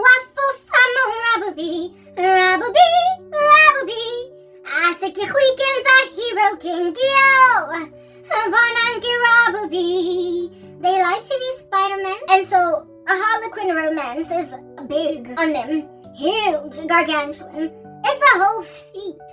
waffle famo Rabubi, Rabubi, Rabubi. Asiki weekends a hero king yo. Bonanki Rabubi. They like to be Spider-Man, and so a Harlequin romance is big on them. Huge, gargantuan. It's a whole feat.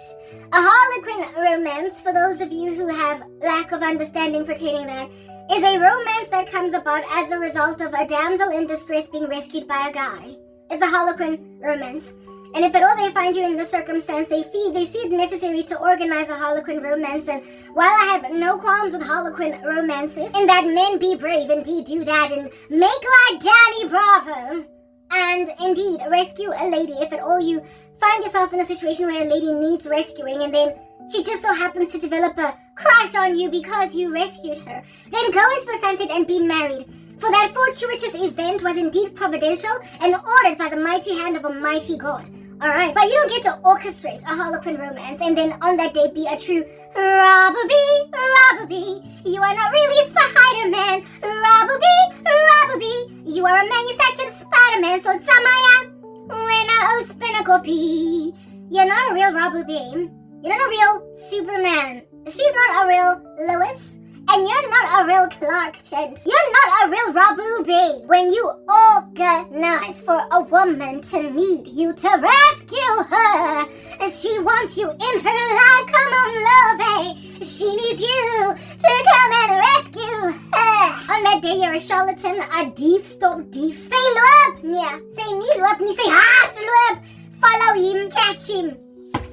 A Harlequin romance, for those of you who have lack of understanding pertaining that, is a romance that comes about as a result of a damsel in distress being rescued by a guy. It's a Harlequin romance. And if at all they find you in this circumstance, they see it necessary to organize a Harlequin romance. And while I have no qualms with Harlequin romances, in that men be brave, indeed do that, and make like Danny Bravo, and indeed rescue a lady, if at all you find yourself in a situation where a lady needs rescuing, and then she just so happens to develop a crush on you because you rescued her, then go into the sunset and be married. For that fortuitous event was indeed providential and ordered by the mighty hand of a mighty God. Alright, but you don't get to orchestrate a Harlequin romance and then on that day be a true Rabubi, Rabubi. You are not really Spider-Man, Rabubi, Rabubi. You are a manufactured Spider-Man, so Tsamaya, Wena Ospinakopi. You're not a real Rabubi. You're not a real Superman. She's not a real Lois. And you're not a real Clark Kent. You're not a real Rabubi. When you organize for a woman to need you to rescue her, she wants you in her life. Come on, love. She needs you to come and rescue her. On that day, you're a charlatan, a thief, stop thief. Say loop, yeah. Say need loop, and say hard loop. Follow him, catch him.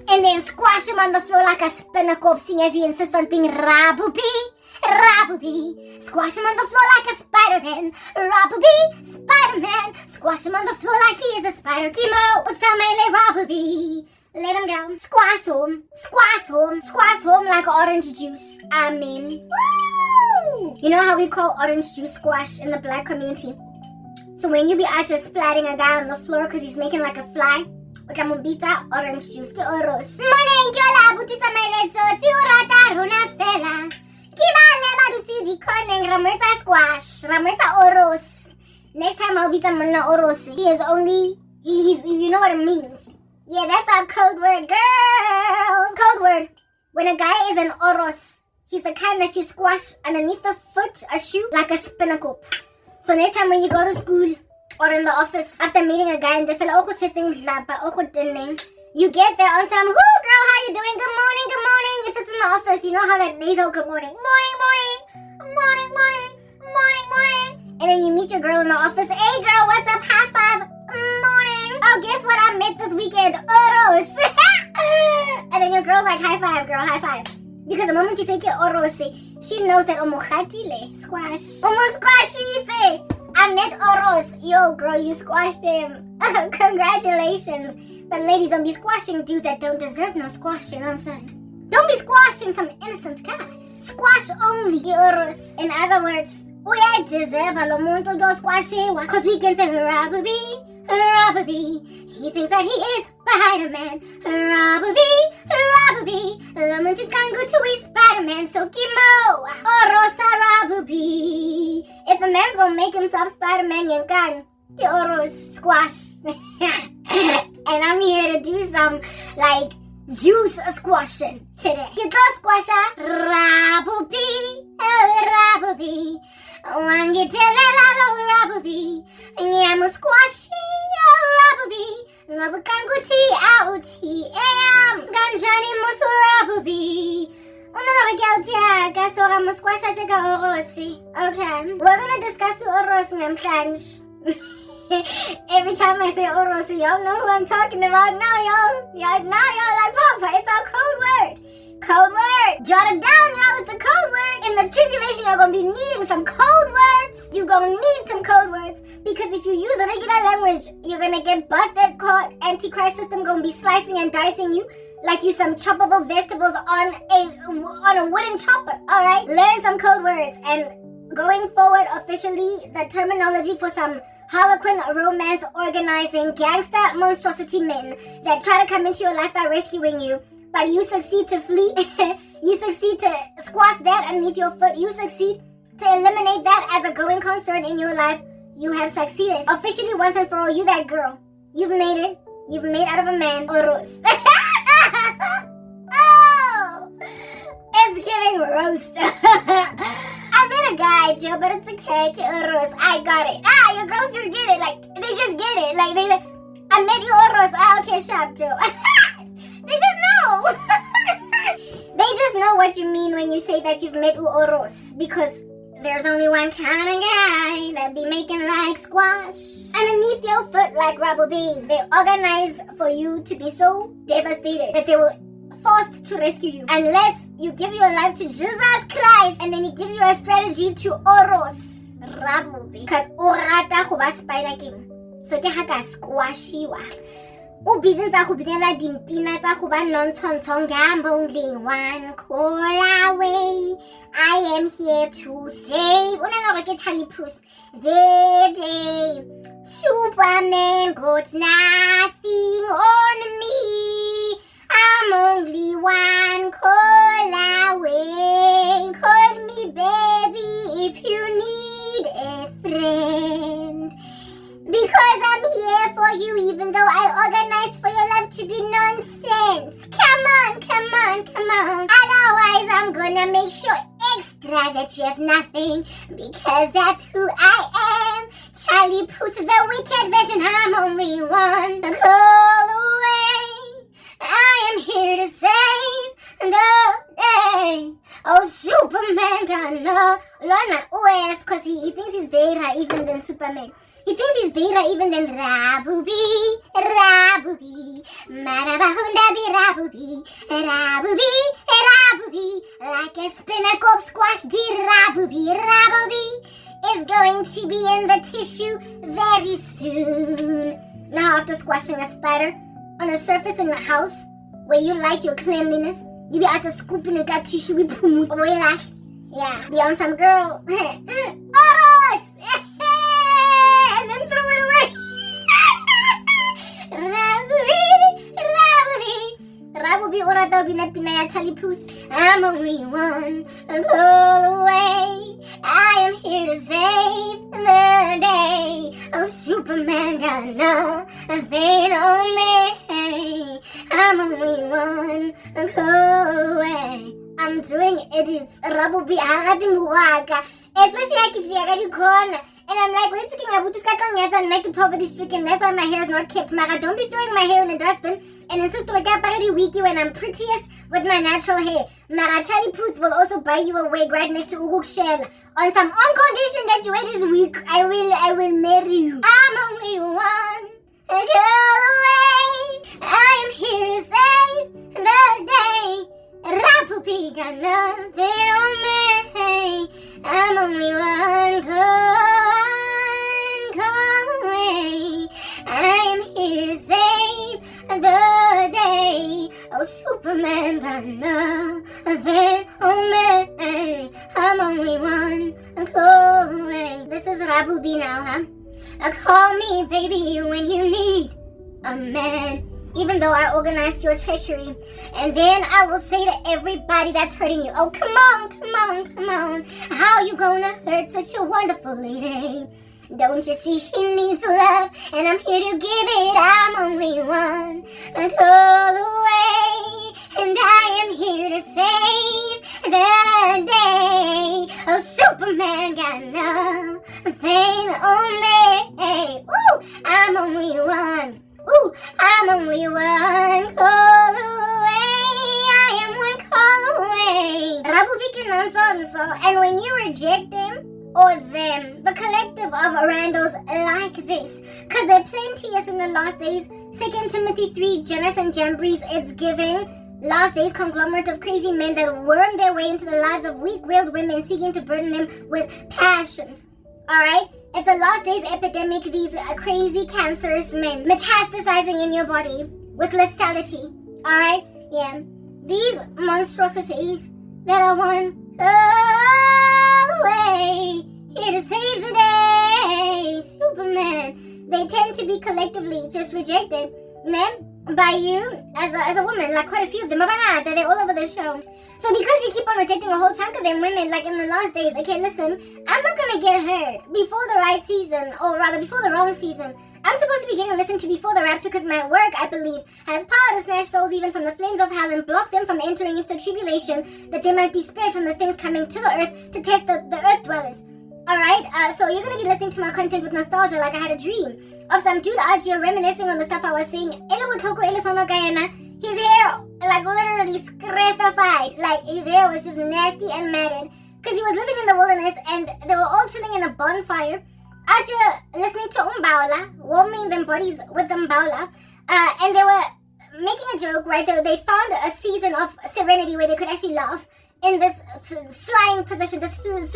And then squash him on the floor like a spinnacle, seeing as he insists on being Rabubi. Rabubi. Squash him on the floor like a Spider-Man. Rabubi. Spider-Man. Squash him on the floor like he is a spider. Chemo. Utsamele Rabubi. Let him go. Squash him. Squash him. Squash him like orange juice. I mean. Woo! You know how we call orange juice squash in the black community? So when you be out here splatting a guy on the floor because he's making like a fly, ukamubita orange juice ke oros. Monenjola bututa meletso tiurata runa fela. Kibale baduti di koneng rameta squash, rameta oros. Next time I'll be mona oros. He is only he's you know what it means. Yeah, that's our code word, girls. Code word. When a guy is an oros, he's the kind that you squash underneath the foot, a shoe, like a spinnacle. So next time when you go to school or in the office, after meeting a guy and you get there on some, whoo girl, how you doing? Good morning, good morning. If it's in the office, you know how that nasal good morning. Morning, morning, morning, morning, morning, morning. And then you meet your girl in the office. Hey girl, what's up? High five. Morning. Oh, guess what I met this weekend? Oros. And then your girl's like, high five, girl, high five. Because the moment you say ke oros, she knows that omokhatile, squash. Omo squashite. I met Oros. Yo, girl, you squashed him. Congratulations. But ladies, don't be squashing dudes that don't deserve no squash, you know what I'm saying? Don't be squashing some innocent guys. Squash only, Oros. In other words, we deserve a lomuntu go squashing because we can say Rabubi, Rabubi. He thinks that he is Spider-Man. Rabubi, Rabubi. Lomuntu can go to a Spider-Man, so Kimo. Orosa Rabubi. If a man's gonna make himself Spider-Man, you can. Oros squash. And I'm here to do some like juice squashing today. Get the squasher, Rabubi, Rabubi. Wangetelela Rabubi. Nyamu squashy, Rabubi. Ngabukanguti outi, ganjani musu Rabubi. Okay, we're gonna discuss Oros namhlanje. Every time I say Oros, y'all know who I'm talking about now, y'all like, Papa, it's our code word. Code word. Jot it down, y'all. It's a code word. In the tribulation, you're going to be needing some code words. You're going to need some code words. Because if you use the regular language, you're going to get busted, caught. Antichrist system going to be slicing and dicing you like you some choppable vegetables on a wooden chopper. All right? Learn some code words. And going forward, officially, the terminology for some Harlequin romance organizing gangster monstrosity men that try to come into your life by rescuing you, but you succeed to flee, you succeed to squash that underneath your foot, you succeed to eliminate that as a going concern in your life, You have succeeded. Officially, once and for all, you that girl. You've made it. You've made out of a man, Oros. Oh! It's getting roast. I met a guy, Joe, but it's okay. Oros. I got it. Your girls just get it. Like, they just get it. Like, I met you, Oros. Okay, sharp, Joe. They just know. They just know what you mean when you say that you've met Oros. Because there's only one kind of guy that be making like squash underneath your foot like rubber bee. They organize for you to be so devastated that they will forced to rescue you unless you give your life to Jesus Christ, and then he gives you a strategy to Oros rubber bee. Because orata go ba spider king. So ke ha ka squashiwa. O busy tsa go binela dimpina tsa go ba nontshontsong gambling one call away. I am here to save. Una no ke Charlie Puth. The day Superman got nothing on me. I'm only one call away. Call me baby if you need a friend. Because I'm here for you, even though I organized for your life to be nonsense. Come on, come on, come on. Otherwise, I'm gonna make sure extra that you have nothing. Because that's who I am. Charlie Puth, the wicked version. I'm only one call away. I am here to save the day. Oh, Superman gonna learn my OS because he thinks he's better even than Superman. He thinks he's better even than Rabubi, Rabubi, Marabahundabi, Rabubi, Rabubi, Rabubi, like a spinach of squash, dear Rabubi, Rabubi is going to be in the tissue very soon. Now, after squashing a spider on a surface in the house where you like your cleanliness, you be out just scooping and got tissue with poo. Or you like, yeah, be on some girl. Oros! And then throw it away. Rabubi orata binapina ya Charlie Puth. I'm only one call away. I am here to save the day. Oh, Superman got nothing on me. I'm only one call away. I'm doing edits. Rabubi agadi muwaka. Especially I corner. And I'm like, wait a second, I would just got and make poverty stricken. That's why my hair is not kept. Mara, don't be throwing my hair in the dustbin and insist to get pretty weaky when I'm prettiest with my natural hair. Mara, Charlie Puth will also buy you a wig right next to Uguk Shell. On some condition that you wait this week, I will marry you. I'm only one girl away. I am here to save the day. Rapupi got nothing on me. I'm only one call away. I'm here to save the day. Oh, Superman got nothing on me. I'm only one call away. This is Rabubi now, huh? Call me, baby, when you need a man. Even though I organized your treachery. And then I will say to everybody that's hurting you, oh, come on, come on, come on. How you gonna hurt such a wonderful lady? Don't you see she needs love? And I'm here to give it. I'm only one call away. And I am here to save the day. Oh, Superman got nothing on me. Ooh, I'm only one. Ooh, I'm only one call away. I am one call away. Rabubikin so. And when you reject them or them, the collective of randos like this, because they're plenteous in the last days. 2 Timothy 3, Janus and Jambres, it's giving last days conglomerate of crazy men that worm their way into the lives of weak-willed women seeking to burden them with passions. Alright? It's a last days epidemic, these crazy cancerous men metastasizing in your body with lethality. Alright? Yeah. These monstrosities that are one call away, here to save the day. Superman. They tend to be collectively just rejected. Then, by you as a woman, like quite a few of them. They're all over the show. So because you keep on rejecting a whole chunk of them women, like in the last days, okay, listen, I'm not gonna get hurt before the right season, or rather before the wrong season. I'm supposed to be getting listened to before the rapture because my work, I believe, has power to snatch souls even from the flames of hell and block them from entering into the tribulation, that they might be spared from the things coming to the earth to test the earth dwellers. Alright, so you're going to be listening to my content with nostalgia like I had a dream of some dude out here reminiscing on the stuff I was saying. His hair, like, literally scarified. Like, his hair was just nasty and matted. Because he was living in the wilderness and they were all chilling in a bonfire. Out here listening to Umbaula, warming them bodies with Umbaula. And they were making a joke, right? They found a season of serenity where they could actually laugh in this flying position, this fleeing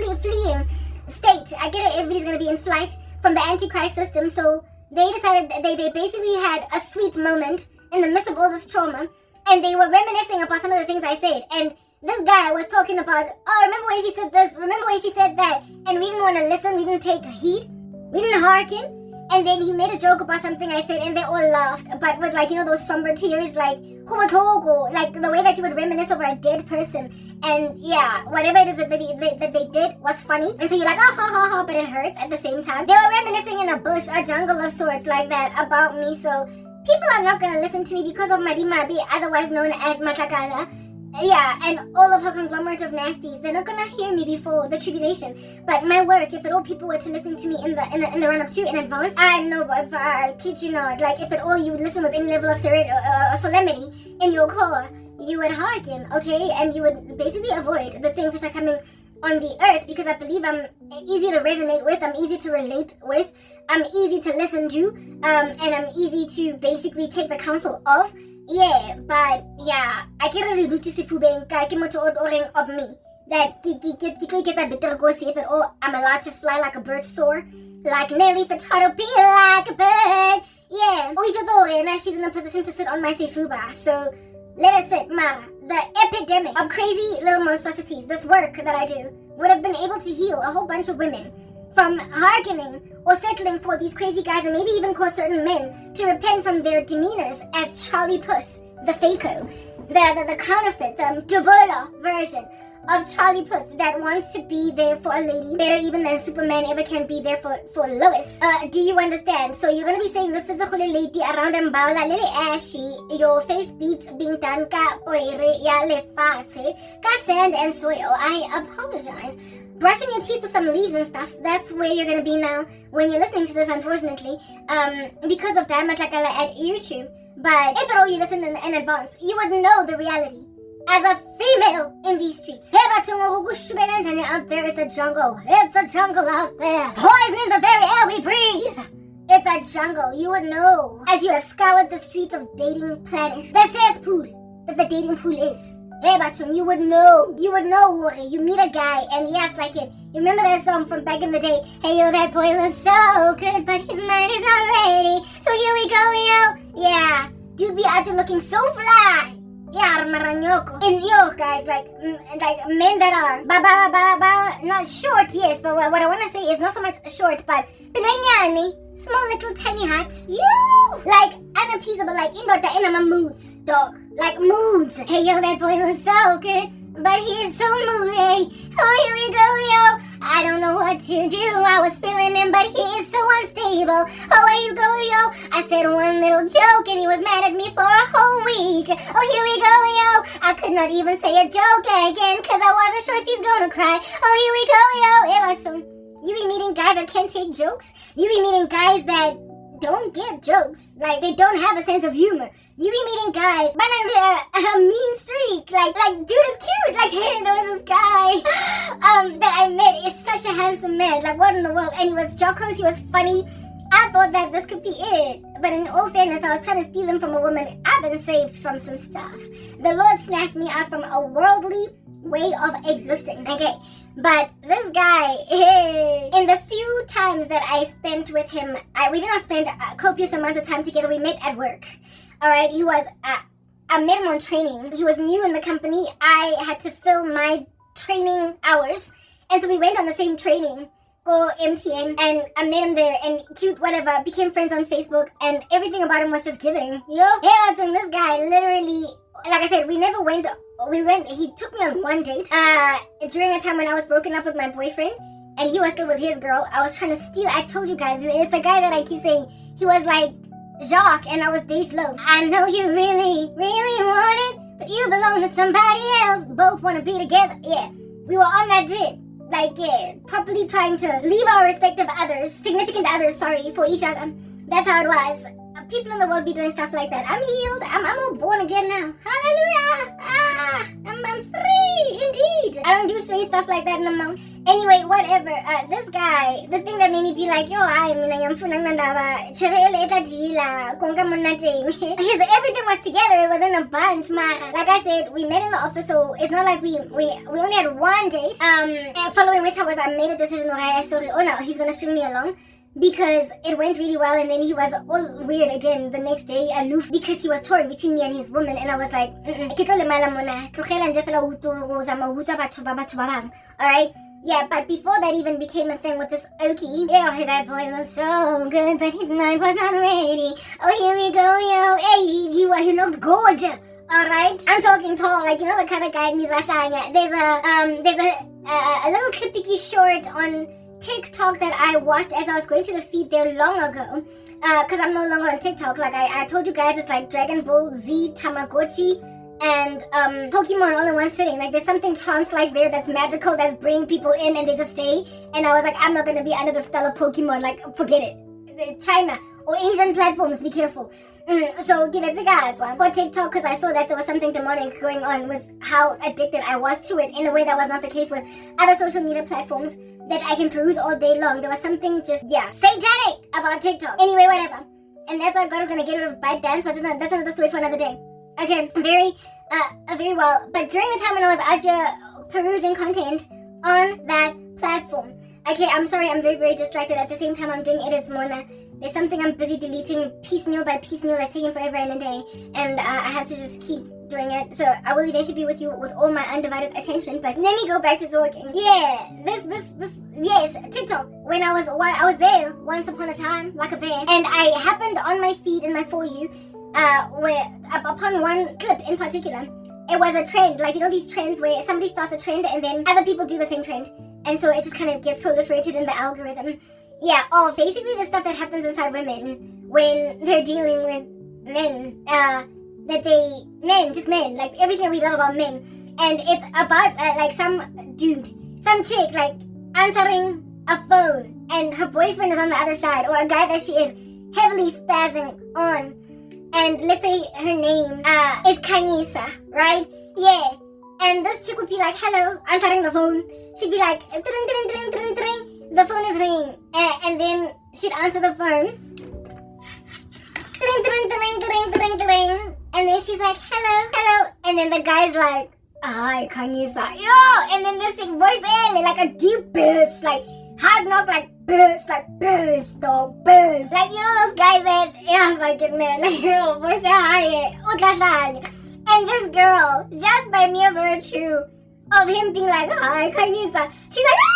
state. I get it, everybody's going to be in flight from the Antichrist system. So they decided, they basically had a sweet moment in the midst of all this trauma, and they were reminiscing about some of the things I said. And this guy was talking about, oh, remember when she said this, remember when she said that, and we didn't want to listen, we didn't take heed, we didn't hearken. And then he made a joke about something I said, and they all laughed, but with, like, you know, those somber tears, like the way that you would reminisce over a dead person. And yeah, whatever it is that they did was funny, and so you're like, oh, ha ha ha, but it hurts at the same time. They were reminiscing in a bush, a jungle of sorts like that about me. So people are not going to listen to me because of Marimabi, otherwise known as Matlakala. Yeah, and all of her conglomerate of nasties. They're not going to hear me before the tribulation. But my work, if at all people were to listen to me in the run-up to in advance, I know, but I kid you not, like if at all you would listen with any level of solemnity in your core, you would hearken, okay? And you would basically avoid the things which are coming on the earth, because I believe I'm easy to resonate with, I'm easy to relate with, I'm easy to listen to, and I'm easy to basically take the counsel of. Yeah, but yeah, I can't really do this if of me. That gets a bit go see if at all I'm allowed to fly like a bird soar. Like Nelly Furtado be like a bird. Yeah. Now she's in a position to sit on my sefuba. So let us sit, Mara. The epidemic of crazy little monstrosities, this work that I do, would have been able to heal a whole bunch of women from hearkening or settling for these crazy guys, and maybe even cause certain men to repent from their demeanors as Charlie Puth, the faker, the counterfeit, the Dubola version of Charlie Puth that wants to be there for a lady better even than Superman ever can be there for Lois. Do you understand? So you're gonna be saying this is a hule lady around Mbaula, lily ashy, your face beats being done ka poire ya lefatse, ka sand and soil. I apologize. Brushing your teeth with some leaves and stuff, that's where you're going to be now when you're listening to this, unfortunately, because of Diamond Lakala at YouTube. But if at all you listen in advance, you would know the reality. As a female in these streets, out there, it's a jungle. It's a jungle out there. Poison in the very air we breathe. It's a jungle. You would know, as you have scoured the streets of dating planet, the cesspool that the dating pool is. Hey, Bachung, you would know, you meet a guy, and yes, like it, you remember that song from back in the day, hey, yo, that boy looks so good, but his mind is not ready, so here we go, yo, yeah, you'd be out there looking so fly, yeah, maranyoko, and yo, guys, like men that are, not short, yes, but what I want to say is not so much short, but, small little tiny hat, you, like, unappeasable, like, indota in moods, dog. Like moods. Hey yo, that boy looks so good, but he's so moody. Oh, here we go, yo. I don't know what to do. I was feeling him, but he is so unstable. Oh, where you go, yo? I said one little joke, and he was mad at me for a whole week. Oh, here we go, yo. I could not even say a joke again, cause I wasn't sure if he's gonna cry. Oh, here we go, yo. You be meeting guys that can't take jokes. You be meeting guys that don't get jokes. Like, they don't have a sense of humor. You be meeting guys, but a mean streak. Like, dude is cute. Like, hey, there was this guy that I met. Is such a handsome man. Like, what in the world? And he was jocose. He was funny. I thought that this could be it. But in all fairness, I was trying to steal him from a woman. I've been saved from some stuff. The Lord snatched me out from a worldly way of existing. Okay. But this guy, in the few times that I spent with him, we did not spend copious amounts of time together. We met at work. All right, he was, I met him on training. He was new in the company. I had to fill my training hours. And so we went on the same training. go MTN, and I met him there, and cute, whatever, became friends on Facebook, and everything about him was just giving. Yo, hey, this guy literally, like I said, he took me on one date, during a time when I was broken up with my boyfriend, and he was still with his girl. I was trying to steal, I told you guys, it's the guy that I keep saying, he was like Jacques, and I was Dej Love. I know you really, really want it, but you belong to somebody else, both want to be together. Yeah, we were on that date. Like, yeah, properly trying to leave our respective significant others, for each other. That's how it was. People in the world be doing stuff like that. I'm healed. I'm all born again now. Hallelujah. I'm free, indeed. I don't do strange stuff like that no more. Anyway, whatever. This guy, the thing that made me be like, yo, everything was together. It was in a bunch, man. Like I said, we met in the office, so it's not like we only had one date. Following which I made a decision. He's gonna string me along. Because it went really well, and then he was all weird again the next day, aloof, because he was torn between me and his woman, and I was like, alright? Yeah, but before that even became a thing with this Okie. Yeah, that boy looks so good, but his mind was not ready. Oh, here we go, yo. Hey, he looked good. Alright? I'm talking tall, like, you know the kind of guy in these There's a little clipicky short on TikTok that I watched as I was going through the feed there long ago, because I'm no longer on TikTok. Like I told you guys, it's like Dragon Ball Z, Tamagotchi, and Pokemon all in one sitting. Like there's something trance-like there that's magical, that's bringing people in and they just stay. And I was like, I'm not going to be under the spell of Pokemon, like forget it. China or Asian platforms, be careful. So give it to God. So I got TikTok because I saw that there was something demonic going on with how addicted I was to it, in a way that was not the case with other social media platforms that I can peruse all day long. There was something just, satanic about TikTok. Anyway, whatever. And that's why God was gonna get rid of ByteDance, but that's another story for another day. Okay, very well. But during the time when I was out here perusing content on that platform, okay, I'm sorry, I'm very, very distracted. At the same time, I'm doing edits more than there's something I'm busy deleting piecemeal by piecemeal that's taking forever and a day, and I have to just keep doing it. So I will eventually be with you with all my undivided attention. But let me go back to talking. Yeah, yes, TikTok. When I was there once upon a time, like a bear, and I happened on my feed in my For You, where upon one clip in particular, it was a trend. Like, you know these trends where somebody starts a trend and then other people do the same trend, and so it just kind of gets proliferated in the algorithm. Yeah, basically the stuff that happens inside women when they're dealing with men, just men, like everything we love about men. And it's about like some chick, like answering a phone and her boyfriend is on the other side, or a guy that she is heavily spazzing on. And let's say her name is Kanyisa, right? Yeah. And this chick would be like, hello, answering the phone. She'd be like, dring, dring, dring, dring, dring. The phone is ringing, and then she'd answer the phone. Dring, dring, dring, dring, dring, dring. And then she's like, hello, hello. And then the guy's like, hi, Kanyisa. Yo! And then this chick voice like a deep bass, like hard knock, like bass, dog, bass. Like, you know those guys that, I was like, man, like, yo, voice hi, and this girl, just by mere virtue of him being like, hi, Kanyisa, she's like, ah!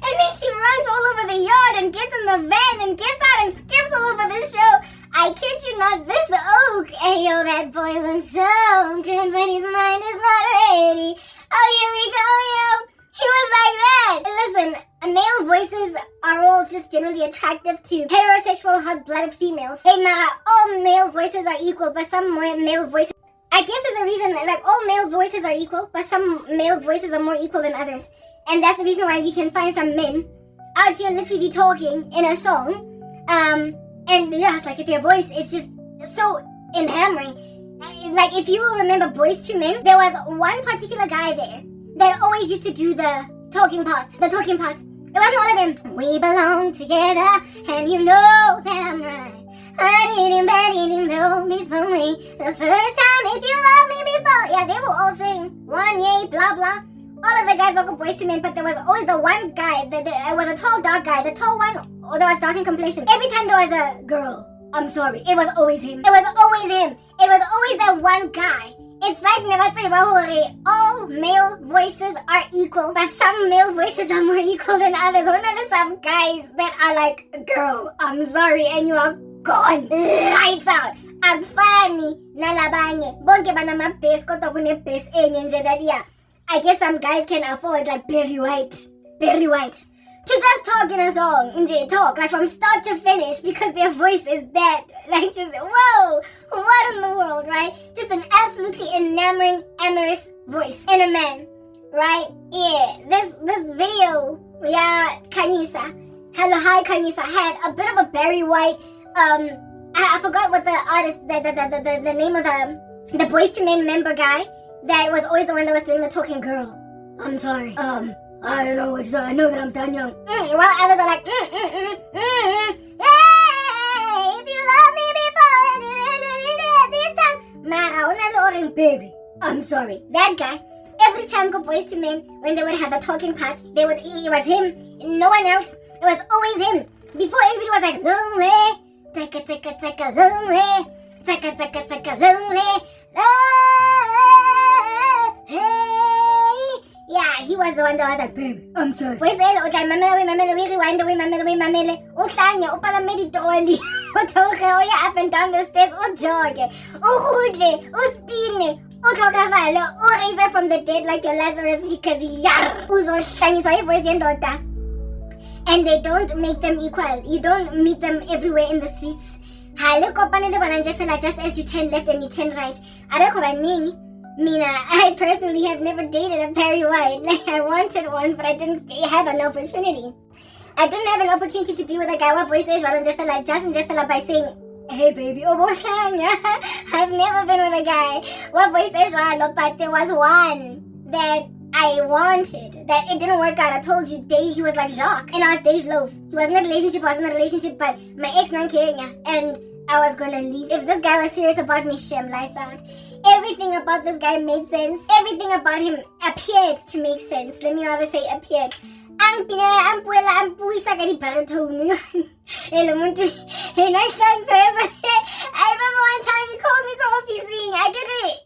And then she runs all over the yard and gets in the van and gets out and skips all over the show. I kid you not, this oak. Hey, yo, that boy looks so good, but his mind is not ready. Oh, here we go, yo. He was like that. Listen, male voices are all just generally attractive to heterosexual, hot-blooded females. Hey, all male voices are equal, but some male voices... I guess there's a reason, like, all male voices are equal, but some male voices are more equal than others. And that's the reason why you can find some men out here literally be talking in a song. And yeah, it's like their voice is just so enhammering. Like, if you will remember Boys to Men, there was one particular guy there that always used to do the talking parts. It wasn't all of them. We belong together, and you know that I'm right. I didn't know me for me the first time. If you love me before, yeah, they will all sing one yay, blah blah. All of the guys were Boys to Men, but there was always the one guy that was a tall, dark guy. The tall one, or there was dark in complexion. Every time there was a girl, I'm sorry, it was always him. It was always that one guy It's like all male voices are equal, but some male voices are more equal than others. When there are some guys that are like, girl, I'm sorry, and you are gone. Lights out. Akufani nalabanye. Bonke banama-bass kodwa kune-bass enye nje that yeah. I guess some guys can afford like Barry White. To just talk in a song, talk like from start to finish because their voice is that, like just whoa, what in the world, right? Just an absolutely enamoring, amorous voice in a man, right? Yeah, this video, yeah, Kanyisa, hello, hi Kanyisa, had a bit of a Barry White, I forgot what the artist, the name of the Boyz II Men member guy that was always the one that was doing the talking. Girl, I'm sorry, I don't know what you know. I know that I'm done young. While others are like, hey, if you love me before this time, Mara, baby, I'm sorry. That guy, every time go Boyz II Men, when they would have a talking part, it was him, no one else. It was always him. Before everybody was like, lonely, take a lonely, take a lonely, yeah, he was the one that was like, baby, I'm sorry. We rewind, uhlanye, upalamedi toli, utoke, oya up and down the stairs, ujoge, uhudle, uspine, utokavalo, uraise from the dead like your Lazarus because yar, uzohlanyiswa ivoice yendoda. And they don't make them equal. You don't meet them everywhere in the streets. Just as you turn left and you turn right. Mina, I personally have never dated a Barry White. Like, I wanted one, but I didn't have an opportunity. I didn't have an opportunity to be with a guy with voices just by saying, hey baby, I've never been with a guy with voices, but there was one that I wanted, that it didn't work out. I told you, he was like Jacques, and I was Dej Loaf. He was in a relationship, but my ex non-caring, and I was gonna leave. If this guy was serious about me, shame lights out. Everything about this guy made sense. Everything about him appeared to make sense. Let me rather say appeared. I remember one time he called me coffee sing. I did it.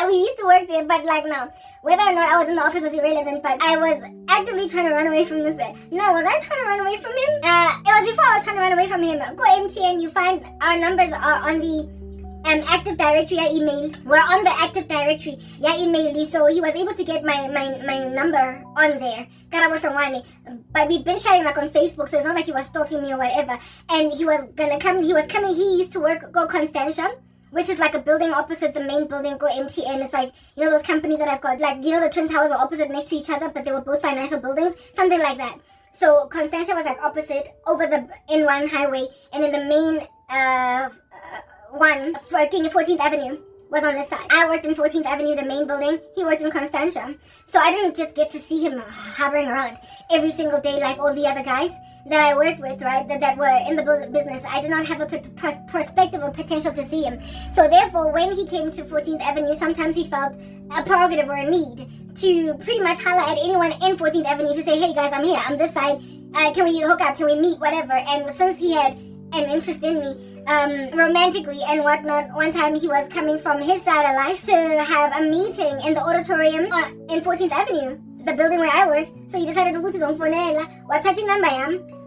We used to work there, but like now, whether or not I was in the office was irrelevant, but I was actively trying to run away from this. No, was I trying to run away from him? It was before I was trying to run away from him. Go MTN, you find our numbers are on the active directory, email. We're on the active directory, email. So he was able to get my number on there. Karabo Hlongwane. But we'd been chatting like on Facebook, so it's not like he was stalking me or whatever. And he was coming, he used to go Constantia, which is like a building opposite the main building, Go MTN. It's like, those companies that I've got, like, the Twin Towers were opposite next to each other, but they were both financial buildings, something like that. So Constantia was like opposite, over the N1 highway, and then the main one, working at 14th Avenue, was on this side. I worked in 14th Avenue, the main building. He worked in Constantia. So I didn't just get to see him hovering around every single day like all the other guys that I worked with, right, that were in the business. I did not have a perspective or potential to see him. So therefore, when he came to 14th Avenue, sometimes he felt a prerogative or a need to pretty much holler at anyone in 14th Avenue to say, hey guys, I'm here, I'm this side, can we hook up, can we meet, whatever. And since he had an interest in me, romantically and whatnot, one time he was coming from his side of life to have a meeting in the auditorium in 14th Avenue, the building where I worked. So he decided to put his own phone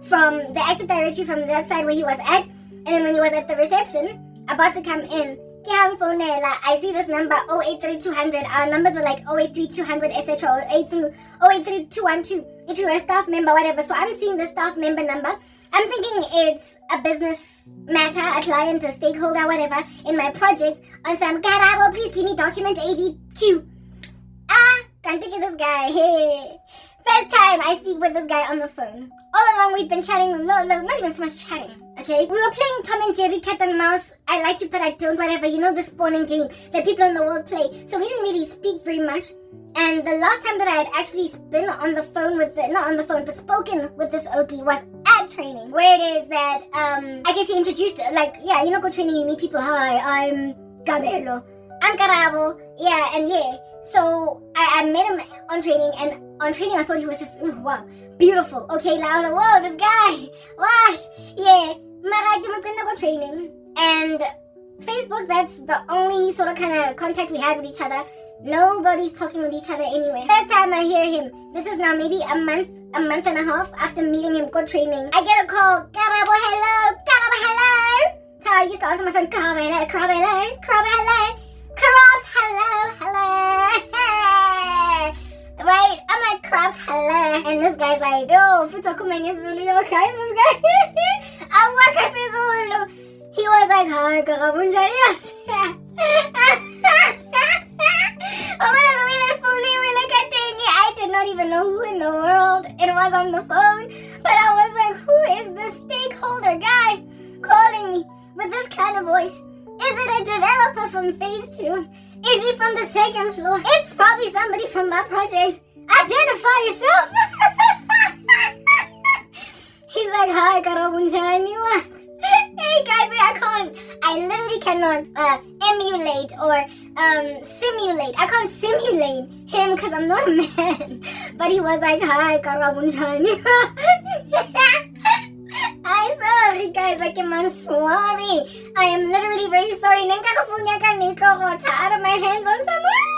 from the active directory from that side where he was at, and then when he was at the reception about to come in, I see this number 083200. Our numbers were like 083200 etc. 083212 if you were a staff member, whatever. So I'm seeing the staff member number. I'm thinking it's a business matter, a client, a stakeholder, whatever, in my project. On some, Karabo, please give me document AB2. Can't take this guy. Hey. First time I speak with this guy on the phone. All along we've been chatting, not even so much chatting, okay? We were playing Tom and Jerry, cat and mouse. I like you but I don't, whatever. The spawning game that people in the world play. So we didn't really speak very much. And the last time that I had actually been on the phone with, not on the phone, but spoken with this Okie was at training. Where it is that, I guess he introduced, like, go training, you meet people. Hi, I'm Gabelo. I'm Karabo. So I met him on training, and on training I thought he was just, wow, beautiful. Okay, like, I was like, whoa, this guy, what? Yeah, Mara, go training. And Facebook, that's the only sort of kind of contact we had with each other. Nobody's talking with each other anywhere. First time I hear him, this is now maybe a month and a half after meeting him, go training. I get a call, Karabo, hello, Karabo, hello. That's how I used to answer my phone, Karabo, hello, Karabo, hello, Karabo, hello, Karabs, hello, hello. Right, I'm like, Karabs, hello. And this guy's like, yo, futa kumenge Zulu, okay, this guy. I work as Zulu. He was like, hi, Karabo, I did not even know who in the world it was on the phone, but I was like, who is this stakeholder guy calling me with this kind of voice? Is it a developer from phase 2? Is he from the second floor? It's probably somebody from my projects. Identify yourself. He's like, hi, Karabunjani. Hey guys, I literally cannot emulate or simulate. I can't simulate him because I'm not a man. But he was like, hi, Karabunjani. I'm sorry guys, like I'm sorry. I am literally very sorry. Out of my hands on someone.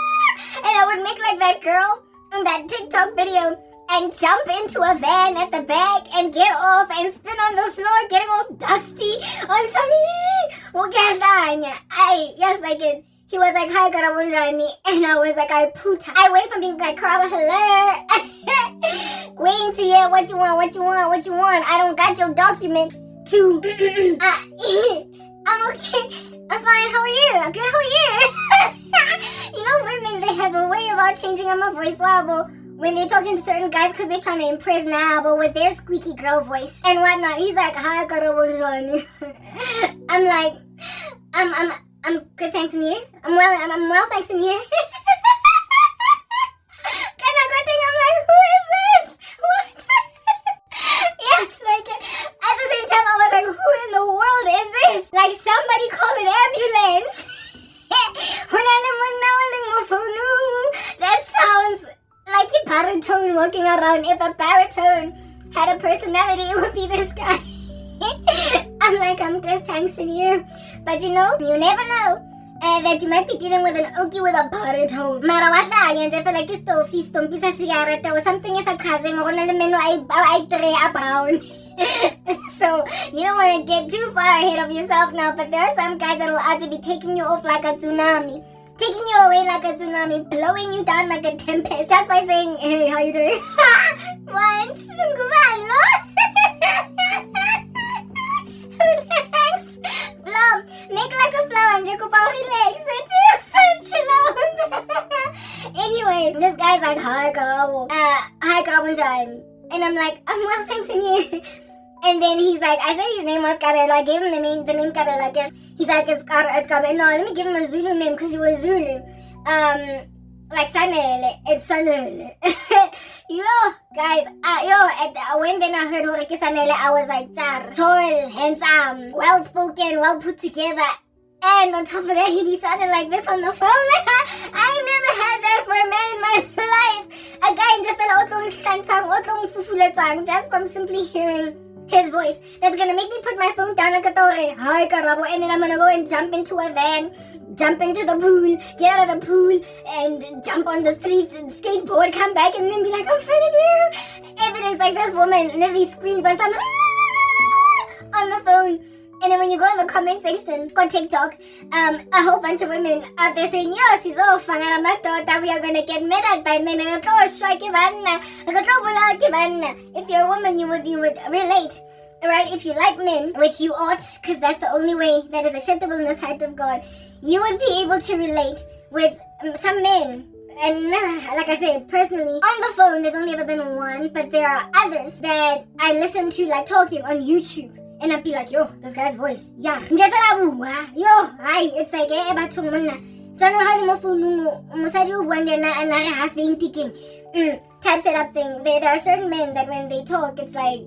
And I would make like that girl in that TikTok video and jump into a van at the back and get off and spin on the floor, getting all dusty on some. Yes, like it. He was like, hi, Karabunjani. And I was like, I went from being like, Karabo, hello. Waiting to hear what you want. I don't got your document to. I'm okay. I'm fine. How are you? Good, how are you? You know, women, they have a way about changing on my voice wobble when they're talking to certain guys because they're trying to impress Nabo with their squeaky girl voice and whatnot. He's like, hi, Karabo. I'm like, I'm good, thanks, and you? I'm well, thanks, and you? I'm like, who is this? What? Yes, like, at the same time, I was like, who in the world is this? Like, somebody call an ambulance. That sounds like a baritone walking around. If a baritone had a personality, it would be this guy. I'm like, I'm good, thanks, and you? But you know, you never know that you might be dealing with an okie with a baritone. Mara wahlaya nje fela ke stofi stompisa cigarette or something is a cousin or na le meno I tray about. So you don't want to get too far ahead of yourself now, but there are some guys that will actually be taking you off like a tsunami. Taking you away like a tsunami, blowing you down like a tempest, just by saying, hey, how you doing? Once, relax, flow, make like a flower, and you relax, chill out. Anyway, this guy's like, hi, Karabo, hi, Karabo, and I'm like, I'm well, thanks, and you? And then he's like, I said his name was Karabo. I gave him the name Karabo. Like, he's like, it's Karabo. No, let me give him a Zulu name because he was Zulu. Like Sanele. It's Sanele. Yo, guys. When then I heard Horike Sanele, I was like, Char, tall, handsome, well spoken, well put together. And on top of that, he be sounding like this on the phone. I never had that for a man in my life. A guy in just from simply hearing his voice. That's gonna make me put my phone down and katore, hi Karabo, and then I'm gonna go and jump into a van, jump into the pool, get out of the pool, and jump on the street, skateboard, come back, and then be like, I'm fine you. Evidence like this woman literally screams like some on the phone. And then when you go in the comment section on TikTok, a whole bunch of women out there saying, yes, he's all fun, we are going to get murdered by men, and if you're a woman, you would relate, right? If you like men, which you ought, because that's the only way that is acceptable in the sight of God, you would be able to relate with some men. And like I said, personally, on the phone, there's only ever been one, but there are others that I listen to, like, talking on YouTube. And I'd be like, yo, this guy's voice. Yeah. Yo, hi. It's like, batong mona. Jano hali mo phone mo. Musadi one day na half-ing ticking. Type setup thing. There are certain men that when they talk, it's like,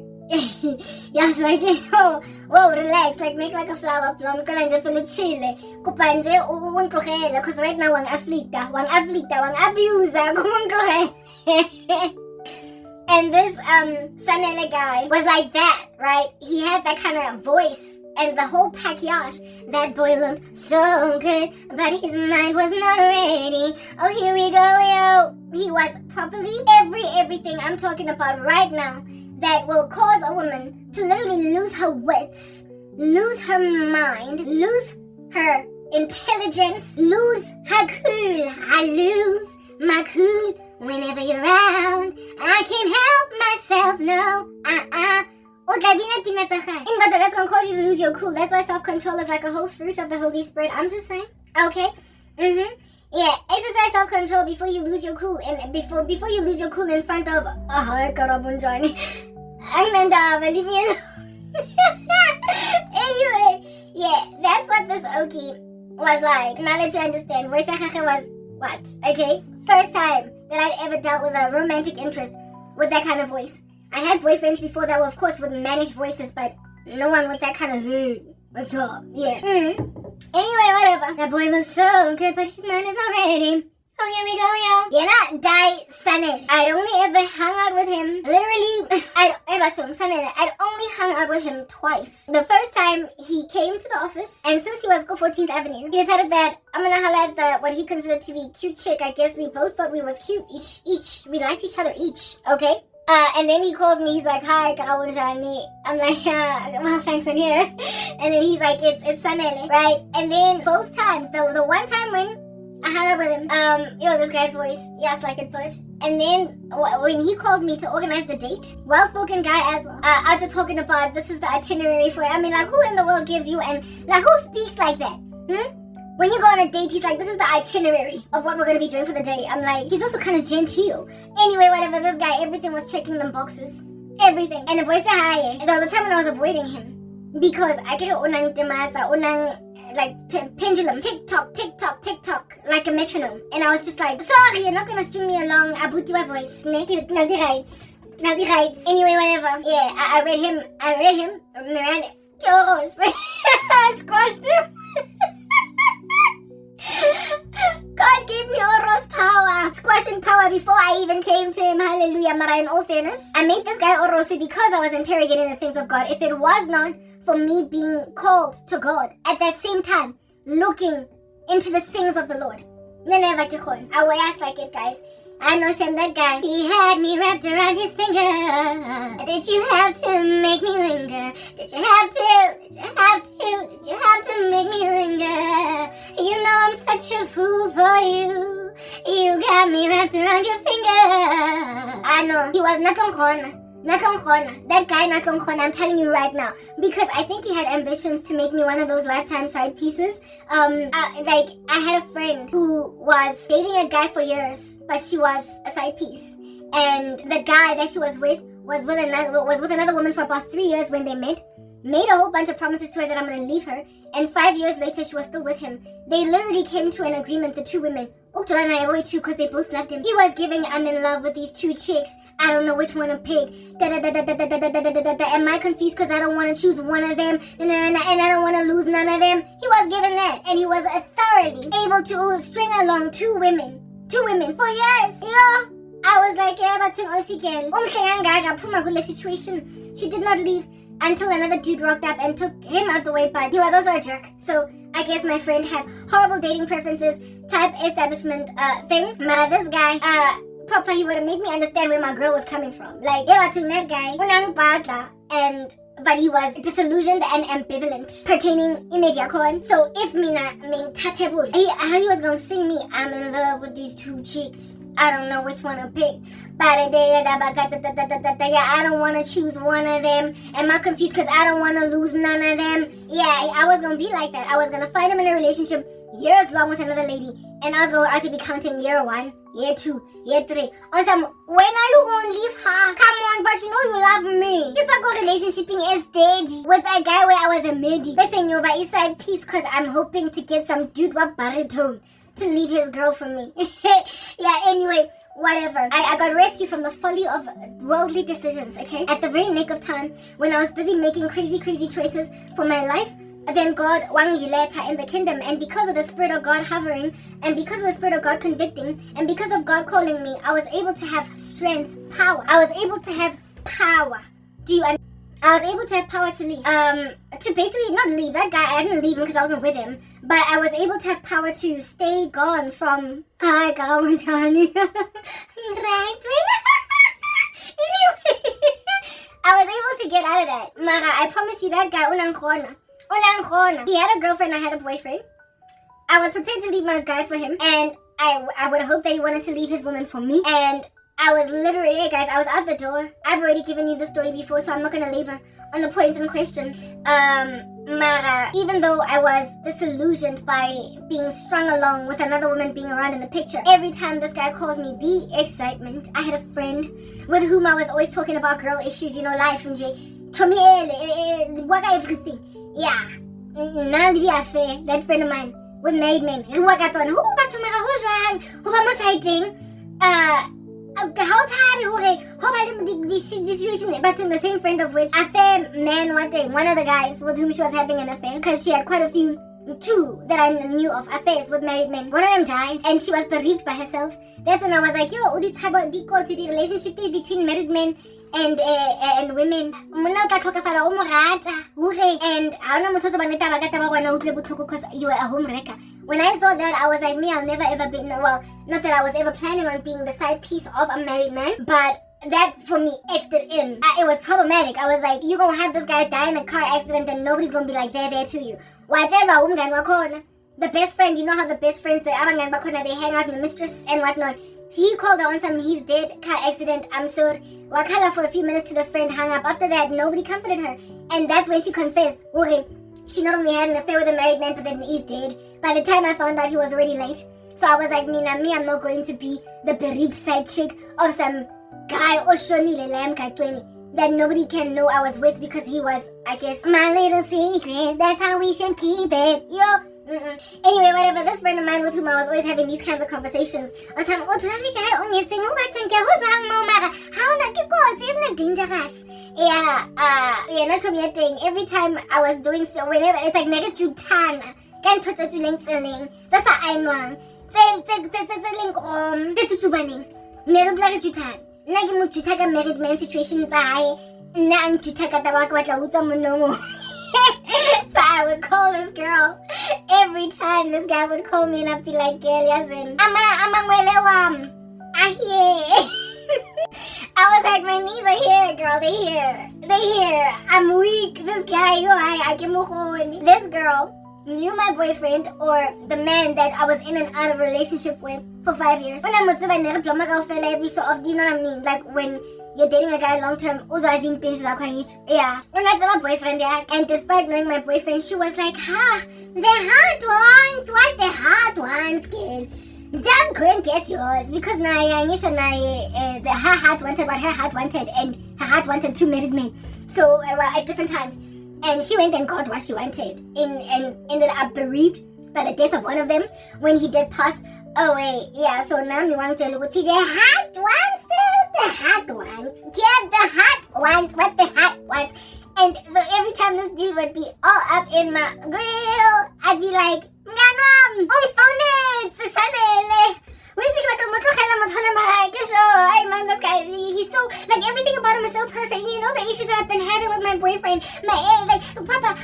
yes, like, yo, whoa, relax. Like, make like a flower plum. Kala nje felo chile. Kupanje, uwuntlogele. Because right now, wang afflicta, wang abuser, kumuntlogele. And this Sanele guy was like that, right? He had that kind of voice and the whole package. That boy looked so good, but his mind was not ready. Oh, here we go, yo. He was properly everything I'm talking about right now that will cause a woman to literally lose her wits, lose her mind, lose her intelligence, lose her cool. I lose my cool whenever you're around. I can't help myself, no. That's gonna cause you to lose your cool. That's why self-control is like a whole fruit of the Holy Spirit. I'm just saying. Okay? Yeah, exercise self-control before you lose your cool, and before you lose your cool in front of Karabo Johnny. Leave me alone. Anyway, yeah, that's what this Okie was like. Now that you understand, voice was what? Okay? First time that I'd ever dealt with a romantic interest with that kind of voice. I had boyfriends before that were, of course, with managed voices, but no one with that kind of, hey, what's up? Yeah. Anyway, whatever. That boy looks so good, but his mind is not ready. Oh, here we go, yo. You're not die Sunday. I'd only ever hung out with him. Literally, I'd only hung out with him twice. The first time he came to the office, and since he was go 14th Avenue, he decided that I'm gonna highlight what he considered to be cute chick. I guess we both thought we was cute. Each. We liked each other each. Okay? And then he calls me, he's like, hi, Karabo Johnny. I'm like, well, thanks, I'm here. And then he's like, it's Sanele, right? And then both times, the one time when I hung out with him, this guy's voice, yes, like it put. And then when he called me to organize the date, well-spoken guy as well, after talking about this is the itinerary for it. I mean, like, who in the world gives you, and like, who speaks like that? When you go on a date, he's like, this is the itinerary of what we're going to be doing for the day. I'm like, he's also kind of genteel. Anyway, whatever, this guy, everything was checking them boxes. Everything. And the voice high. And there was a time when I was avoiding him. Because I get like pendulum. Tick-tock, tick-tock, tick-tock. Like a metronome. And I was just like, sorry, you're not going to string me along. Abuti voice. Naldi rights. Anyway, whatever. Yeah, I read him. Miranda. I squashed him. God gave me Oro's power, squashing power before I even came to him. Hallelujah. Mara, in all fairness, I made this guy Orosi because I was interrogating the things of God. If it was not for me being called to God, at that same time, looking into the things of the Lord, I would ask like it, guys. I know Shem, that guy. He had me wrapped around his finger. Did you have to make me linger? Did you have to make me linger? You know I'm such a fool for you. You got me wrapped around your finger. I know. He was Natonghona. That guy Natonghona, I'm telling you right now. Because I think he had ambitions to make me one of those lifetime side pieces. I had a friend who was dating a guy for years, but she was a side piece. And the guy that she was with with another woman for about 3 years when they met. Made a whole bunch of promises to her that I'm going to leave her. And 5 years later, she was still with him. They literally came to an agreement, the two women. Because they both loved him. He was giving, I'm in love with these two chicks. I don't know which one to pick. Am I confused because I don't want to choose one of them? And I don't want to lose none of them. He was giving that. And he was thoroughly able to string along two women for years. I was like, yeah, but situation. She did not leave until another dude rocked up and took him out the way, but he was also a jerk. So I guess my friend had horrible dating preferences, type establishment things. But this guy, proper, he would have made me understand where my girl was coming from. Like, watching that guy, but he was disillusioned and ambivalent pertaining Imediakon. So if he was gonna sing me, I'm in love with these two chicks. I don't know which one to pick. I don't want to choose one of them. Am I confused because I don't want to lose none of them? Yeah, I was going to be like that. I was going to find him in a relationship years long with another lady. And I was going to actually be counting year 1, year 2, year 3. On some, when are you going to leave her? Come on, but you know you love me. It's like a relationshiping is steady with a guy where I was a midi. Listen, you're by East Side Peace because I'm hoping to get some dude with baritone to leave his girl for me. Yeah, anyway, whatever. I got rescued from the folly of worldly decisions, okay? At the very nick of time, when I was busy making crazy choices for my life, then God wangileta in the kingdom, and because of the Spirit of God hovering, and because of the Spirit of God convicting, and because of God calling me, I was able to have strength, power. I was able to have power. Do you understand? I was able to have power to leave. To basically not leave. That guy, I didn't leave him because I wasn't with him. But I was able to have power to stay gone from Karabo Johnny. Right? Anyway, I was able to get out of that. Mara, I promise you that guy, Hlongwane. He had a girlfriend, I had a boyfriend. I was prepared to leave my guy for him. And I would hope that he wanted to leave his woman for me. And I was literally, hey guys, I was out the door. I've already given you the story before, so I'm not going to labor on the points in question. Mara, even though I was disillusioned by being strung along with another woman being around in the picture, every time this guy called me, the excitement. I had a friend with whom I was always talking about girl issues, life and everything. Yeah, none of the affair, that friend of mine with married men. Who how happy the situation between the same friend of which a fair man one of the guys with whom she was having an affair, because she had quite a few, two that I knew of affairs with married men. One of them died and she was bereaved by herself. That's when I was like, yo, the relationship between married men and women. And because you were a homewrecker. When I saw that, I was like, me, I'll never ever be, well, not that I was ever planning on being the side piece of a married man, but that for me etched it in. It was problematic. I was like, you're gonna have this guy die in a car accident and nobody's gonna be like, they're there to you. The best friend, you know how the best friends, they hang out in the mistress and whatnot. He called her on some, he's dead, car accident, I'm sorry. Wakala for a few minutes to the friend, hung up. After that, nobody comforted her. And that's when she confessed. She not only had an affair with a married man, but then he's dead. By the time I found out, he was already late. So I was like, me, I'm not going to be the bereaved side chick of some guy or shonile lamb that nobody can know I was with because he was, I guess, my little secret. That's how we should keep it. Yo. Anyway, whatever, this friend of mine with whom I was always having these kinds of conversations, I was like, isn't it dangerous? Every time I was doing so, whenever, it's like, married man situation. So I would call this girl every time this guy would call me and I'd be like, girl, yasin, I was like, my knees are here, girl, they're here. I'm weak, this guy, this girl knew my boyfriend or the man that I was in and out of a relationship with for 5 years. When I'm every so often, you know what I mean? Like when you're dating a guy long term, yeah. And that's my boyfriend, yeah. And despite knowing my boyfriend, she was like, the hard ones, what the hard ones, kid? Just go and get yours. Because her heart wanted what her heart wanted, and her heart wanted two married men. So, at different times. And she went and got what she wanted. And ended up bereaved by the death of one of them when he did pass away. Yeah, so now we want to look at the hot ones, the hot ones. Yeah, the hot ones, what the hot ones. And so every time this dude would be all up in my grill, I'd be like, Ganam, on phone it, Susanele. This guy, he's so, like, everything about him is so perfect. You know the issues that I've been having with my boyfriend. Papa,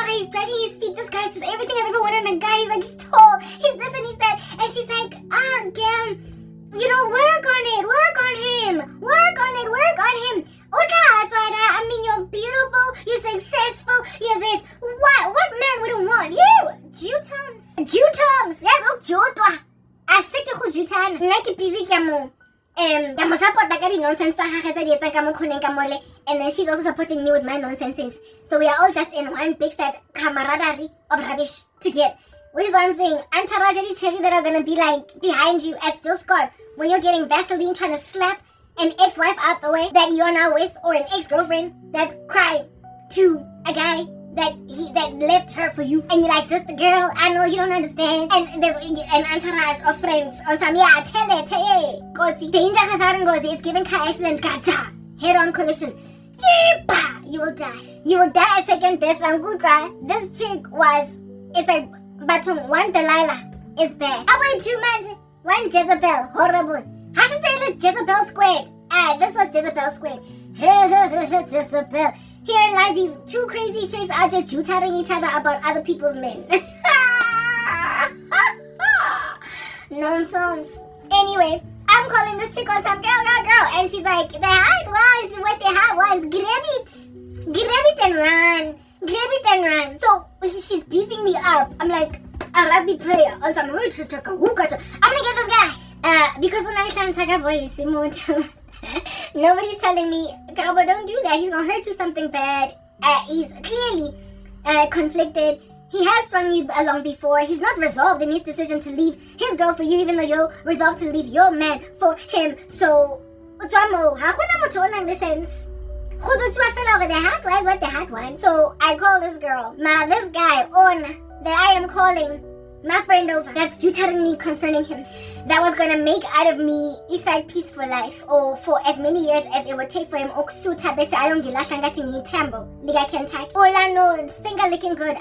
he's dragging his feet. This guy's just everything I've ever wanted in a guy. He's like, he's tall, he's this and he's that. And she's like, girl, work on him. I mean, you're beautiful, you're successful, you're this. What man wouldn't want you? Jutons. Yes, Jutwa. I sick to Jutan. Like busy camo. And then she's also supporting me with my nonsenses. So we are all just in one big fat camaraderie of rubbish together. Which is what I'm saying. Entourage cherry that are gonna be like behind you as Jill Scott when you're getting Vaseline trying to slap an ex-wife out the way that you're now with, or an ex-girlfriend that's crying to a guy that left her for you, and you're like, sister girl, I know you don't understand. And there's an entourage of friends on some, yeah, tell it, Gozi, danger Gozi, it's giving car accident, gotcha, head-on collision, you will die a second death. This chick was, it's like, but one Delilah is bad. I went too much. One Jezebel, horrible. How to say it? Jezebel squared. This was Jezebel squared. Jezebel. Here lies these two crazy chicks are just tutoring each other about other people's men. Nonsense. Anyway, I'm calling this chick on some girl, and she's like, the height was what the height was. Grab it and run. Grab it and run. So she's beefing me up. I'm like, a rugby player or some. I'm gonna get this guy. Because when I sound like a voice, nobody's telling me, Karabo, don't do that. He's gonna hurt you something bad. He's clearly conflicted. He has strung you along before. He's not resolved in his decision to leave his girl for you, even though you're resolved to leave your man for him. So, so I call this girl. Now this guy on that I am calling my friend over, that's tutoring me concerning him, that was gonna make out of me a side piece for life, or for as many years as it would take for him. All I know is finger licking good,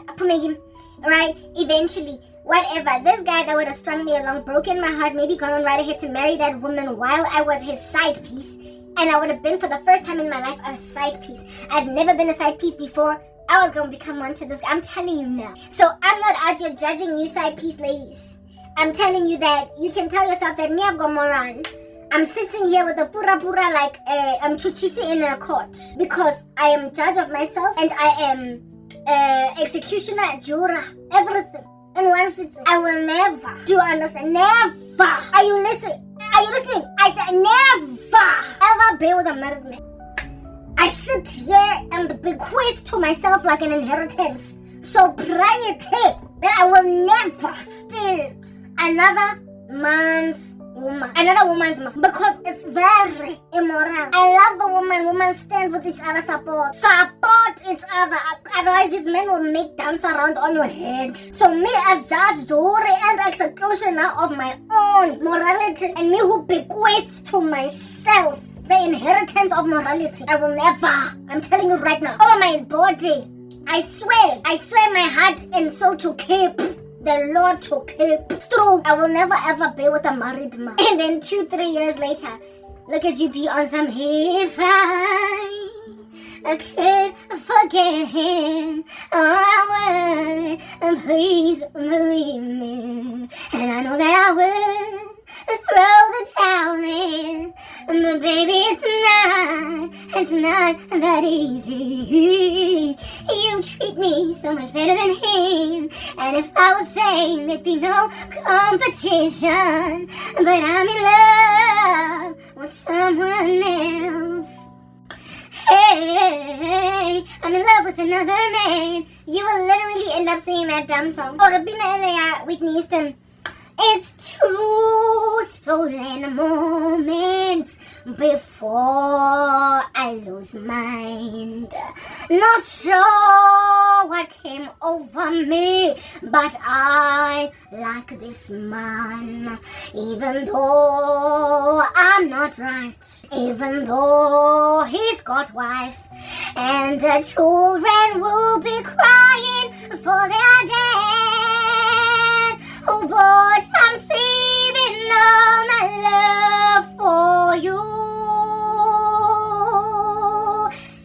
right? Eventually, whatever. This guy that would have strung me along, broken my heart, maybe gone on right ahead to marry that woman while I was his side piece, and I would have been for the first time in my life a side piece. I'd never been a side piece before. I was going to become one to this guy. I'm telling you now. So I'm not out here judging you side piece ladies. I'm telling you that you can tell yourself that me I've got moral. I'm sitting here with a pura like I'm chuchisi in a court, because I am judge of myself and I am executioner, juror, everything in one sitting. I will never. Do you understand? Never. Are you listening? I said never ever be with a married man. I sit here and bequeath to myself like an inheritance. So prior to that, I will never steal another woman's man, because it's very immoral. I love the woman stand with each other, support each other. Otherwise these men will make dance around on your head. So me as judge, jury and executioner of my own morality, and me who bequeath to myself the inheritance of morality, I will never, I'm telling you right now, over my body, I swear my heart and soul to keep, the Lord to keep. It's true. I will never ever be with a married man. And then 2-3 years later, look at you be on some, if I can't forget him, I will, please believe me, and I know that I will throw the towel in, but baby it's not that easy. You treat me so much better than him, and if I was saying there'd be no competition, but I'm in love with someone else. Hey, I'm in love with another man. You will literally end up singing that dumb song. Oh, Whitney Houston. It's 2 stolen moments before I lose mind. Not sure what came over me, but I like this man. Even though I'm not right, even though he's got wife, and the children will be crying for their dad. Oh, but I'm saving all my love for you.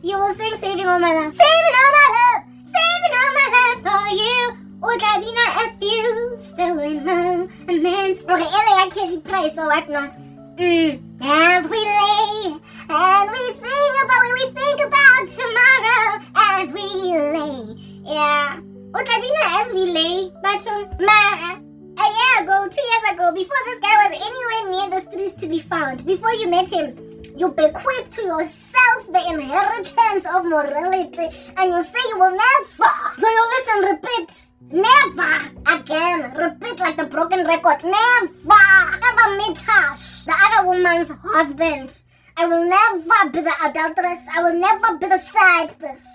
You will sing saving all my love. Saving all my love. Saving all my love for you. Would I be not a few stolen moments? Okay, LA, I can't price or whatnot. As we lay and we sing about what we think about tomorrow. As we lay. Yeah. Would I be not as we lay? But tomorrow. A year ago, 2 years ago, before this guy was anywhere near the streets to be found, before you met him, you bequeath to yourself the inheritance of morality, and you say you will never. Do you listen? Repeat. Never again. Repeat like the broken record. Never ever meet Tash, the other woman's husband. I will never be the adulteress. I will never be the side piece.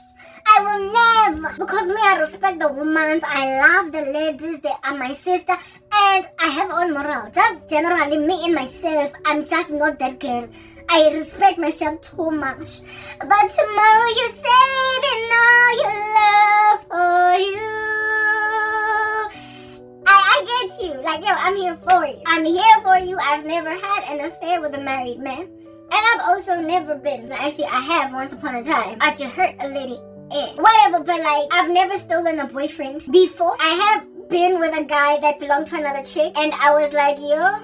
I will never, because me, I respect the women. I love the ladies. They are my sister, and I have own moral. Just generally, me and myself, I'm just not that girl. I respect myself too much. But tomorrow you're saving all your love for you. I get you. Like, yo, I'm here for you. I'm here for you. I've never had an affair with a married man. And I've also never been, actually I have once upon a time, I just hurt a lady. Whatever, but like, I've never stolen a boyfriend before. I have been with a guy that belonged to another chick, and I was like, yo,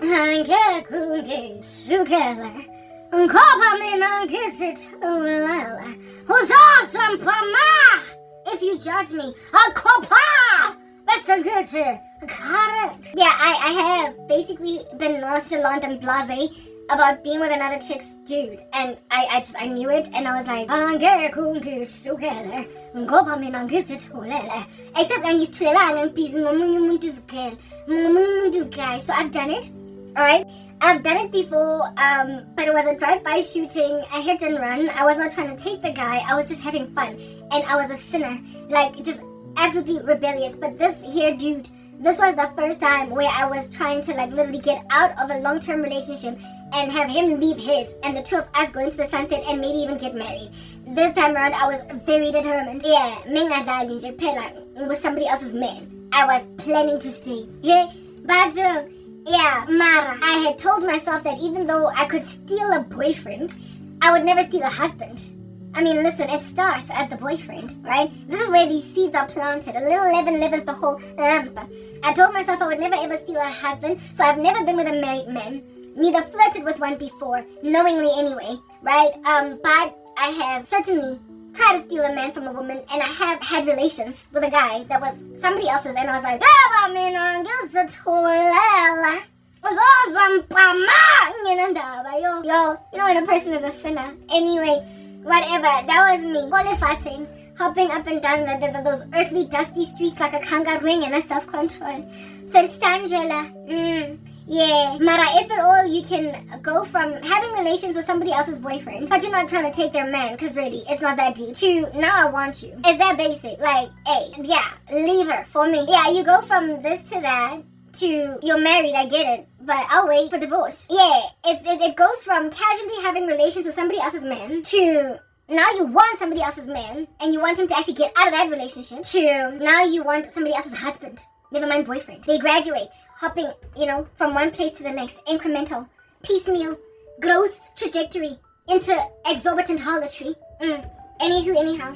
if you judge me, I'll kopa. Yeah, I have basically been nonchalant and blasé about being with another chick's dude, and I knew it, and I was like, except when he's guy. So I've done it, alright? I've done it before, but it was a drive-by shooting, a hit and run. I was not trying to take the guy, I was just having fun, and I was a sinner, like, just absolutely rebellious. But this here dude, this was the first time where I was trying to like literally get out of a long-term relationship and have him leave his, and the two of us go into the sunset and maybe even get married. This time around, I was very determined. Yeah, with somebody else's man. I was planning to stay. Yeah, but yeah, Mara, I had told myself that even though I could steal a boyfriend, I would never steal a husband. I mean, listen, it starts at the boyfriend, right? This is where these seeds are planted. A little leaven leavens the whole lump. I told myself I would never ever steal a husband, so I've never been with a married man. Neither flirted with one before, knowingly anyway, right? But I have certainly tried to steal a man from a woman, and I have had relations with a guy that was somebody else's, and I was like, you know when a person is a sinner. Anyway, whatever, that was me. Qualifying, hopping up and down those earthly dusty streets like a kangaroo and a self-control. Angela. Yeah, Mara, if at all you can go from having relations with somebody else's boyfriend, but you're not trying to take their man, because really, it's not that deep, to now I want you. It's that basic. Like, hey, yeah, leave her for me. Yeah, you go from this to that, to you're married, I get it, but I'll wait for divorce. Yeah, it goes from casually having relations with somebody else's man, to now you want somebody else's man, and you want him to actually get out of that relationship, to now you want somebody else's husband. Never mind boyfriend. They graduate, hopping, from one place to the next, incremental, piecemeal, growth trajectory into exorbitant harlotry. Anyhow.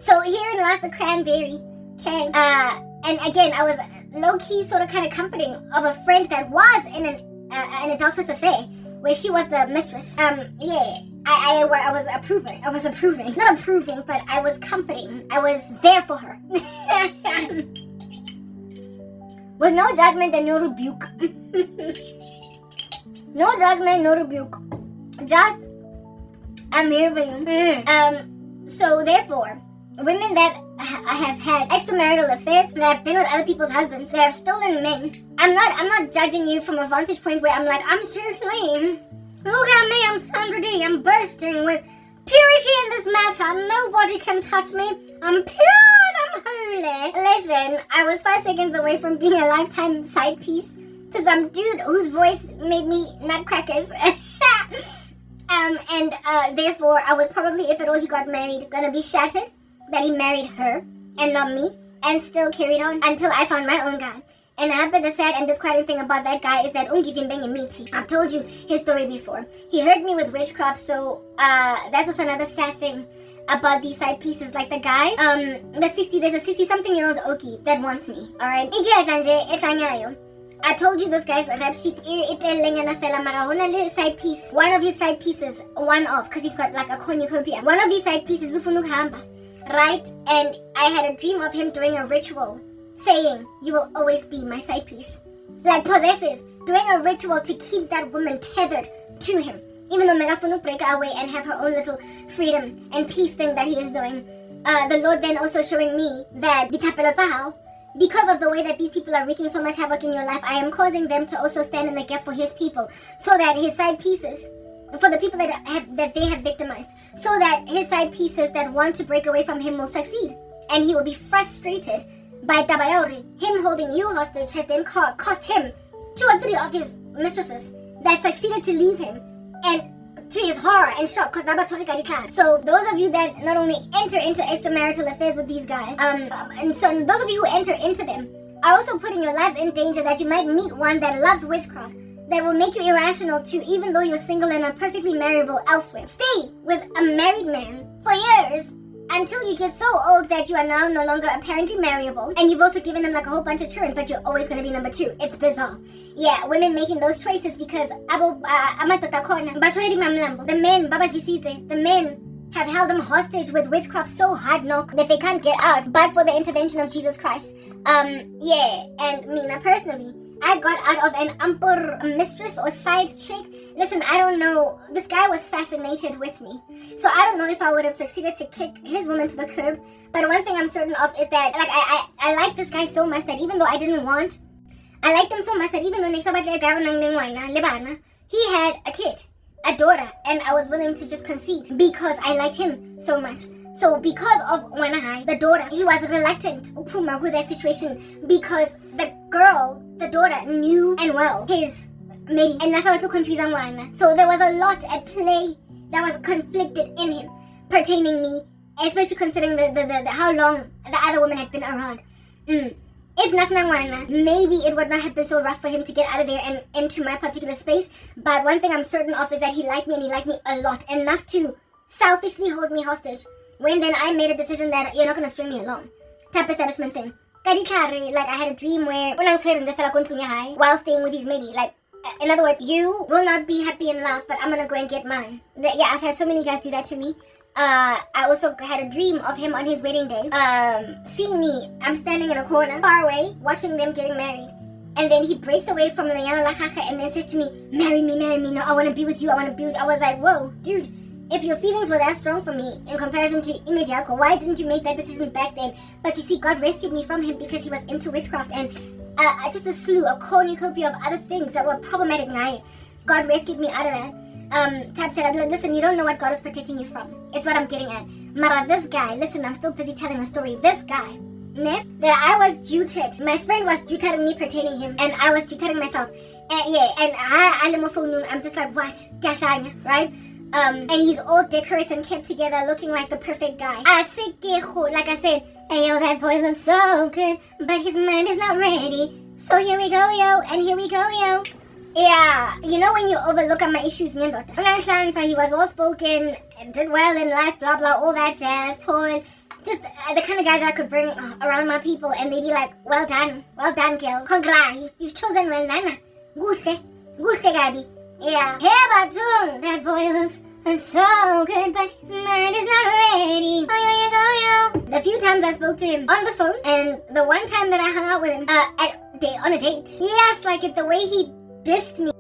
So here lies the cranberry. Okay. And again, I was low-key sort of kind of comforting of a friend that was in an adulterous affair where she was the mistress. Yeah. I was approving. Not approving, but I was comforting. I was there for her. With no judgment and no rebuke. No judgment, no rebuke. Just, I'm here for you. So therefore, women that have had extramarital affairs, that have been with other people's husbands, that have stolen men, I'm not judging you from a vantage point where I'm like, I'm so clean. Look at me, I'm Sandra D. I'm bursting with purity in this matter. Nobody can touch me. I'm pure. I'm holy. Listen, I was 5 seconds away from being a lifetime side piece to some dude whose voice made me nutcrackers. And therefore, I was probably, if at all he got married, gonna be shattered that he married her and not me, and still carried on until I found my own guy. And I bet the sad and disquieting thing about that guy is that I've told you his story before. He hurt me with witchcraft, so that's also another sad thing about these side pieces. Like the guy, there's a 60-something-year-old Oki that wants me, alright? I told you this guy's rap sheet side piece. One of his side pieces, because he's got like a cornucopia. One of his side pieces is right? And I had a dream of him doing a ritual saying, you will always be my side piece. Like possessive, doing a ritual to keep that woman tethered to him. Even though Megafunu break away and have her own little freedom and peace thing that he is doing. The Lord then also showing me that because of the way that these people are wreaking so much havoc in your life, I am causing them to also stand in the gap for his people, so that his side pieces, for the people that they have victimized, so that his side pieces that want to break away from him will succeed, and he will be frustrated by Tabayori. Him holding you hostage has then cost him 2 or 3 of his mistresses that succeeded to leave him, and to his horror and shock, because so those of you that not only enter into extramarital affairs with these guys, and so those of you who enter into them are also putting your lives in danger, that you might meet one that loves witchcraft, that will make you irrational to, even though you're single and are perfectly marriable elsewhere, stay with a married man for years until you get so old that you are now no longer apparently marriable, and you've also given him like a whole bunch of children, but you're always going to be number 2. It's bizarre. Yeah, women making those choices because the men have held them hostage with witchcraft so hard knock that they can't get out, but for the intervention of Jesus Christ. Yeah, and me now personally, I got out of an ampur mistress or side chick. Listen, I don't know. This guy was fascinated with me. So I don't know if I would have succeeded to kick his woman to the curb. But one thing I'm certain of is that like I like this guy so much that even though I didn't want, I liked him so much that even though he had a kid, a daughter, and I was willing to just concede because I liked him so much. So because of Wanahai, the daughter, he was reluctant with that situation because the girl, the daughter, knew and well his mate, and that's how it took confusing one. So there was a lot at play that was conflicted in him pertaining me, especially considering the how long the other woman had been around. If Nasnangwana, maybe it would not have been so rough for him to get out of there and into my particular space. But one thing I'm certain of is that he liked me, and he liked me a lot, enough to selfishly hold me hostage. When then I made a decision that you're not going to string me along. Type establishment thing. Like I had a dream where when I was while staying with his mate, like in other words, you will not be happy in love, but I'm going to go and get mine. Yeah, I've had so many guys do that to me. I also had a dream of him on his wedding day. Seeing me, I'm standing in a corner, far away, watching them getting married. And then he breaks away from Lenyana Lachacha and then says to me, marry me, no, I want to be with you, I want to be with you. I was like, whoa, dude. If your feelings were that strong for me in comparison to Imediako, why didn't you make that decision back then? But you see, God rescued me from him because he was into witchcraft and just a slew, a cornucopia of other things that were problematic. God rescued me out of that. Tab said, listen, you don't know what God is protecting you from. It's what I'm getting at. Mara, this guy, listen, I'm still busy telling a story. This guy, that I was juted. My friend was juting me pertaining him, and I was juting myself. And I'm just like, what? Right? And he's all decorous and kept together, looking like the perfect guy. Like I said, hey yo, that boy looks so good, but his mind is not ready. So here we go, yo, and here we go, yo. Yeah, you know when you overlook at my issues, he was well spoken, did well in life, blah blah, all that jazz, tall, just the kind of guy that I could bring around my people, and they'd be like, well done, girl, congrats, you've chosen well, Nana, guste, Gabi. Yeah, that boy looks so good, but his mind is not ready. Oh, yo. The few times I spoke to him on the phone, and the one time that I hung out with him on a date, he asked like it the way he dissed me.